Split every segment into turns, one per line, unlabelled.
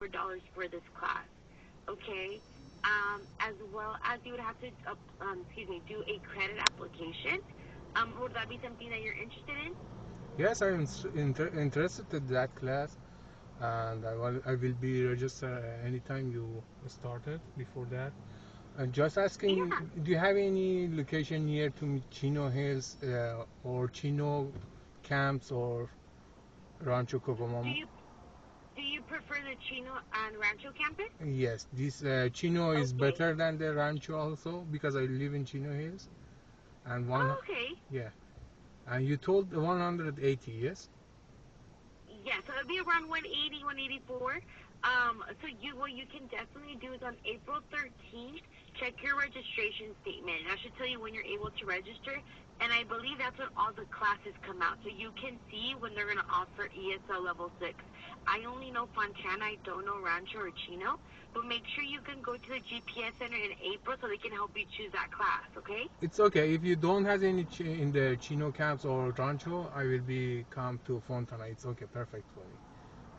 $4 for this class. Okay. As well as you would have to, do a credit application. Would that be something that you're interested in?
Yes, I am interested in that class, and I will be registered anytime you started before that. Just asking,
Yeah.
do you have any location near to Chino Hills or Chino camps or Rancho
Do
Cocomamo?
you do you prefer the Chino and Rancho campus?
Yes, this Chino is
Okay.
better than the Rancho also because I live in Chino Hills. And
Oh, okay.
yeah, and you told 180, yes?
Yeah, so it'll be around 180, 184. So what you can definitely do is on April 13th, check your registration statement. And I should tell you when you're able to register. And I believe that's when all the classes come out. So you can see when they're going to offer ESL level 6. I only know Fontana. I don't know Rancho or Chino. But make sure you can go to the GPS Center in April so they can help you choose that class, okay?
It's okay. If you don't have any in the Chino camps or Rancho, I will be come to Fontana. It's okay, perfect for me.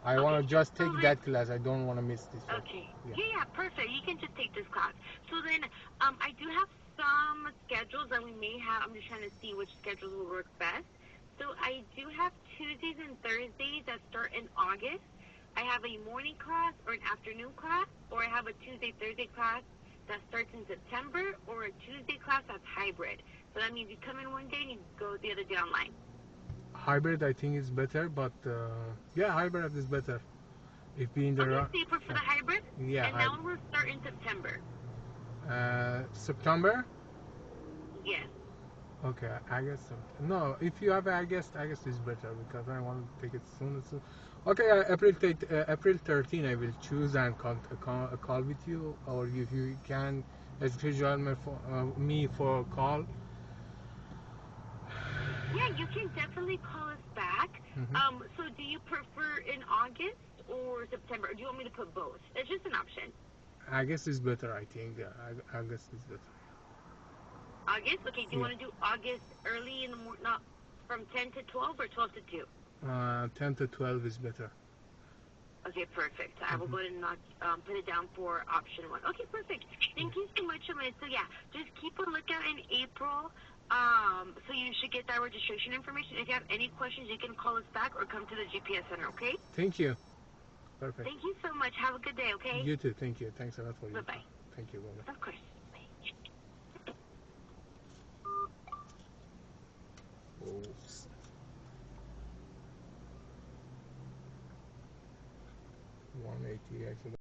I want
Okay.
to just
So
take
then
that class. I don't want to miss this one.
Okay.
Yeah.
Yeah, yeah, perfect. You can just take this class. So then, I do have some schedules that we may have. I'm just trying to see which schedules will work best. So I do have Tuesdays and Thursdays that start in August. I have a morning class or an afternoon class, or I have a Tuesday, Thursday class that starts in September, or a Tuesday class that's hybrid. So that means you come in one day and you go the other day online.
Hybrid, I think is better, but yeah, hybrid is better. If being the
Okay, so you prefer
yeah,
the hybrid?
yeah,
And that one will start in September.
September.
Yes.
Okay, August. No, if you have August is better because I want to take it soon. Okay, April 13, I will choose and call with you, or if you can schedule me for a call.
Yeah, you can definitely call us back.
Hmm.
So do you prefer in August or September? Or do you want me to put both? It's just an option.
August is better, I think. August is better.
August? Okay, do you
Yeah,
want to do August early in the morning, not from 10 to 12 or 12 to 2?
10 to 12 is better.
Okay, perfect. I will
Hmm.
go ahead and not, put it down for option 1. Okay, perfect.
Yeah.
Thank you so much, Amanda. So yeah, just keep a lookout in April. So you should get that registration information. If you have any questions, you can call us back or come to the GPS Center, okay?
Thank you. Perfect.
Thank you so much. Have a good day, okay?
You too. Thank you. Thanks a lot for your time.
Bye-bye.
Thank you. Bye
Of course.
bye. 180 actually.